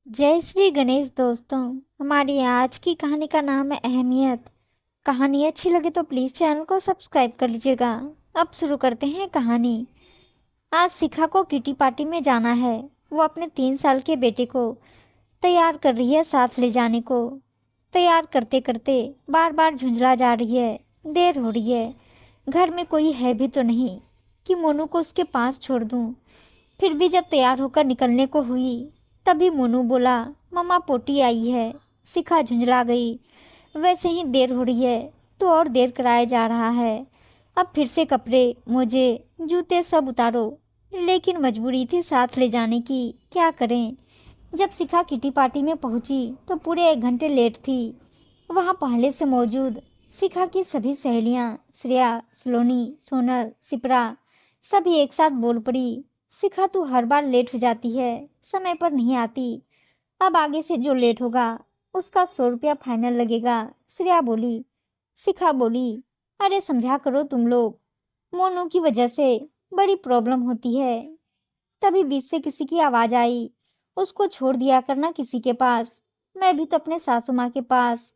जय श्री गणेश दोस्तों। हमारी आज की कहानी का नाम है अहमियत। कहानी अच्छी लगे तो प्लीज़ चैनल को सब्सक्राइब कर लीजिएगा। अब शुरू करते हैं कहानी। आज शिखा को किटी पार्टी में जाना है। वो अपने 3 साल के बेटे को तैयार कर रही है साथ ले जाने को। तैयार करते करते बार बार झुंझला जा रही है। देर हो रही है। घर में कोई है भी तो नहीं कि मोनू को उसके पास छोड़ दूँ। फिर भी जब तैयार होकर निकलने को हुई तभी मोनू बोला, मम्मा पोटी आई है। शिखा झुंझला गई। वैसे ही देर हो रही है तो और देर कराया जा रहा है। अब फिर से कपड़े मोजे जूते सब उतारो। लेकिन मजबूरी थी साथ ले जाने की, क्या करें। जब शिखा किटी पार्टी में पहुंची तो पूरे 1 घंटे लेट थी। वहां पहले से मौजूद शिखा की सभी सहेलियां श्रेया, सलोनी, सोनल, सिप्रा सभी एक साथ बोल पड़ी, शिखा तू हर बार लेट हो जाती है, समय पर नहीं आती। अब आगे से जो लेट होगा उसका 100 रुपया फाइनल लगेगा। श्रेया बोली। शिखा बोली, अरे समझा करो तुम लोग, मोनू की वजह से बड़ी प्रॉब्लम होती है। तभी बीच से किसी की आवाज आई, उसको छोड़ दिया करना किसी के पास। मैं भी तो अपने सासू माँ के पास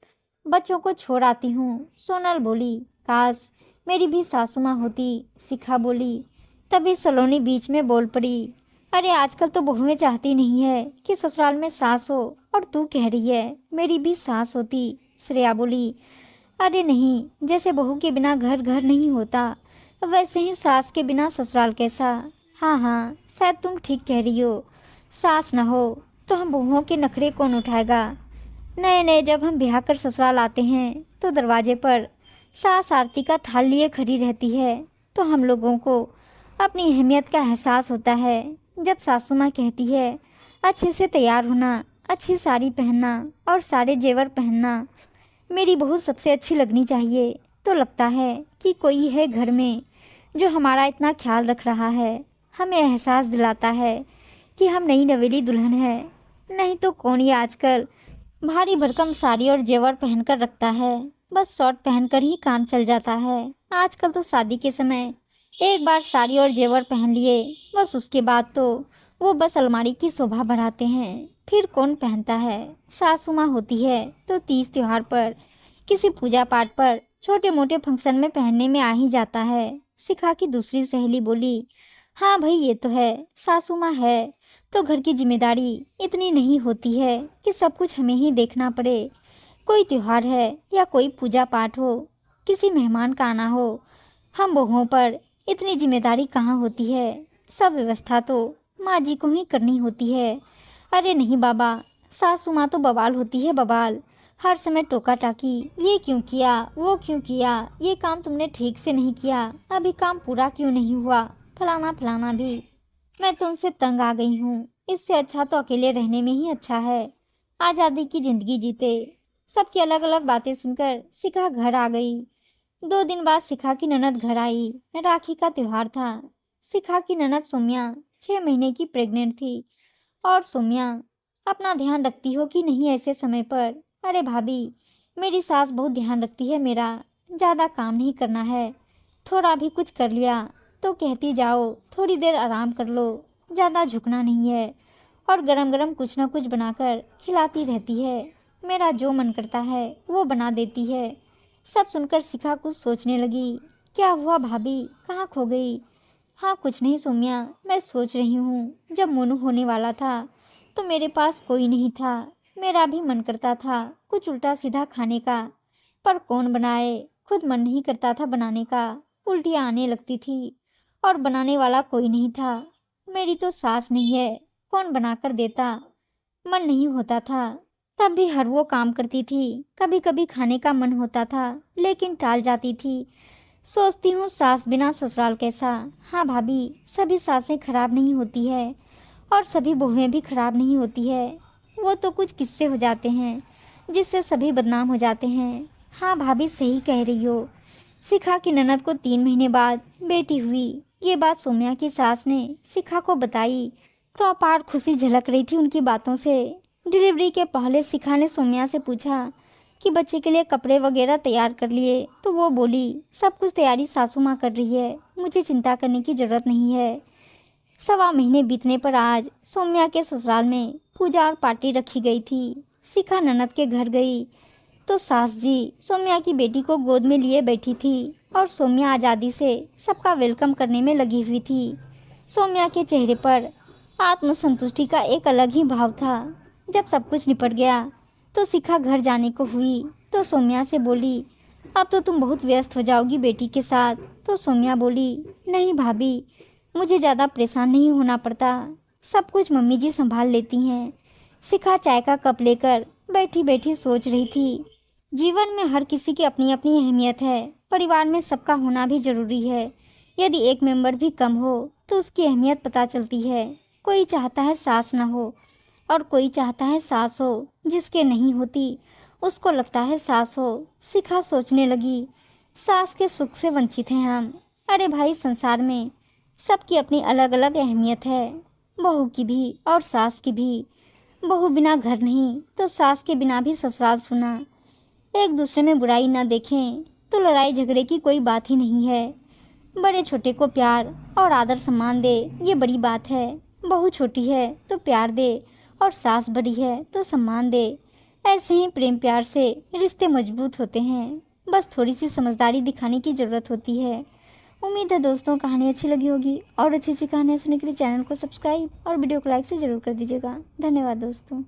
बच्चों को छोड़ आती हूँ। सोनल बोली, काश मेरी भी सासू माँ होती। शिखा बोली। तभी सलोनी बीच में बोल पड़ी, अरे आजकल तो बहुएं चाहती नहीं है कि ससुराल में सास हो, और तू कह रही है मेरी भी सास होती। श्रेया बोली, अरे नहीं, जैसे बहू के बिना घर घर नहीं होता वैसे ही सास के बिना ससुराल कैसा। हाँ हाँ, शायद तुम ठीक कह रही हो। सास न हो तो हम बहुओं के नखरे कौन उठाएगा। नए नए जब हम ब्याह कर ससुराल आते हैं तो दरवाजे पर सास आरती का थाल लिए खड़ी रहती है, तो हम लोगों को अपनी अहमियत का एहसास होता है। जब सासू माँ कहती है अच्छे से तैयार होना, अच्छी साड़ी पहनना और सारे जेवर पहनना, मेरी बहू सबसे अच्छी लगनी चाहिए, तो लगता है कि कोई है घर में जो हमारा इतना ख्याल रख रहा है। हमें एहसास दिलाता है कि हम नई नवेली दुल्हन है। नहीं तो कौन ये आजकल भारी भरकम साड़ी और जेवर पहनकर रखता है। बस शॉर्ट पहनकर ही काम चल जाता है। आजकल तो शादी के समय एक बार साड़ी और जेवर पहन लिए, बस उसके बाद तो वो बस अलमारी की शोभा बढ़ाते हैं। फिर कौन पहनता है। सासू माँ होती है तो तीज त्योहार पर, किसी पूजा पाठ पर, छोटे मोटे फंक्शन में पहनने में आ ही जाता है। शिखा की दूसरी सहेली बोली, हाँ भाई ये तो है, सासू माँ है तो घर की जिम्मेदारी इतनी नहीं होती है कि सब कुछ हमें ही देखना पड़े। कोई त्योहार है या कोई पूजा पाठ हो, किसी मेहमान का आना हो, हम बहुओं पर इतनी जिम्मेदारी कहाँ होती है। सब व्यवस्था तो माँ जी को ही करनी होती है। अरे नहीं बाबा, सासू माँ तो बवाल होती है, बवाल। हर समय टोका टाकी, ये क्यों किया, वो क्यों किया, ये काम तुमने ठीक से नहीं किया, अभी काम पूरा क्यों नहीं हुआ, फलाना फलाना भी। मैं तो उनसे तंग आ गई हूँ। इससे अच्छा तो अकेले रहने में ही अच्छा है। आज़ादी की जिंदगी जीते। सबकी अलग अलग बातें सुनकर शिखा घर आ गई। 2 दिन बाद शिखा की ननद घर आई। राखी का त्योहार था। शिखा की ननद सोम्या 6 महीने की प्रेग्नेंट थी। और सोम्या, अपना ध्यान रखती हो कि नहीं ऐसे समय पर। अरे भाभी, मेरी सास बहुत ध्यान रखती है मेरा। ज़्यादा काम नहीं करना है, थोड़ा भी कुछ कर लिया तो कहती जाओ थोड़ी देर आराम कर लो, ज़्यादा झुकना नहीं है। और गरम गरम कुछ ना कुछ बनाकर खिलाती रहती है। मेरा जो मन करता है वो बना देती है। सब सुनकर शिखा कुछ सोचने लगी। क्या हुआ भाभी, कहाँ खो गई। हाँ कुछ नहीं सोम्या, मैं सोच रही हूँ जब मोनू होने वाला था तो मेरे पास कोई नहीं था। मेरा भी मन करता था कुछ उल्टा सीधा खाने का, पर कौन बनाए। खुद मन नहीं करता था बनाने का, उल्टियाँ आने लगती थी और बनाने वाला कोई नहीं था। मेरी तो सास नहीं है, कौन बनाकर देता। मन नहीं होता था। तब भी हर वो काम करती थी। कभी कभी खाने का मन होता था लेकिन टाल जाती थी। सोचती हूँ सास बिना ससुराल कैसा। हाँ भाभी, सभी सासें खराब नहीं होती है और सभी बहुएं भी खराब नहीं होती है। वो तो कुछ किस्से हो जाते हैं जिससे सभी बदनाम हो जाते हैं। हाँ भाभी सही कह रही हो। शिखा की ननद को 3 महीने बाद बेटी हुई। ये बात सोम्या की सास ने शिखा को बताई तो अपार खुशी झलक रही थी उनकी बातों से। डिलीवरी के पहले शिखा ने सोम्या से पूछा कि बच्चे के लिए कपड़े वगैरह तैयार कर लिए, तो वो बोली सब कुछ तैयारी सासू माँ कर रही है, मुझे चिंता करने की ज़रूरत नहीं है। सवा महीने बीतने पर आज सौम्या के ससुराल में पूजा और पार्टी रखी गई थी। शिखा ननद के घर गई तो सास जी सौम्या की बेटी को गोद में लिए बैठी थी और सौम्या आज़ादी से सबका वेलकम करने में लगी हुई थी। सौम्या के चेहरे पर आत्मसंतुष्टि का एक अलग ही भाव था। जब सब कुछ निपट गया तो शिखा घर जाने को हुई तो सौम्या से बोली, अब तो तुम बहुत व्यस्त हो जाओगी बेटी के साथ। तो सौम्या बोली, नहीं भाभी, मुझे ज़्यादा परेशान नहीं होना पड़ता, सब कुछ मम्मी जी संभाल लेती हैं। शिखा चाय का कप लेकर बैठी बैठी सोच रही थी। जीवन में हर किसी की अपनी अपनी अहमियत है। परिवार में सबका होना भी ज़रूरी है। यदि एक मेंबर भी कम हो तो उसकी अहमियत पता चलती है। कोई चाहता है सास ना हो और कोई चाहता है सास हो। जिसके नहीं होती उसको लगता है सास हो। शिखा सोचने लगी, सास के सुख से वंचित हैं हम। अरे भाई, संसार में सबकी अपनी अलग अलग अहमियत है, बहू की भी और सास की भी। बहू बिना घर नहीं तो सास के बिना भी ससुराल सुना। एक दूसरे में बुराई ना देखें तो लड़ाई झगड़े की कोई बात ही नहीं है। बड़े छोटे को प्यार और आदर सम्मान दे, ये बड़ी बात है। बहू छोटी है तो प्यार दे और सास बड़ी है तो सम्मान दे। ऐसे ही प्रेम प्यार से रिश्ते मजबूत होते हैं। बस थोड़ी सी समझदारी दिखाने की ज़रूरत होती है। उम्मीद है दोस्तों कहानी अच्छी लगी होगी और अच्छी अच्छी कहानियाँ सुनने के लिए चैनल को सब्सक्राइब और वीडियो को लाइक से ज़रूर कर दीजिएगा। धन्यवाद दोस्तों।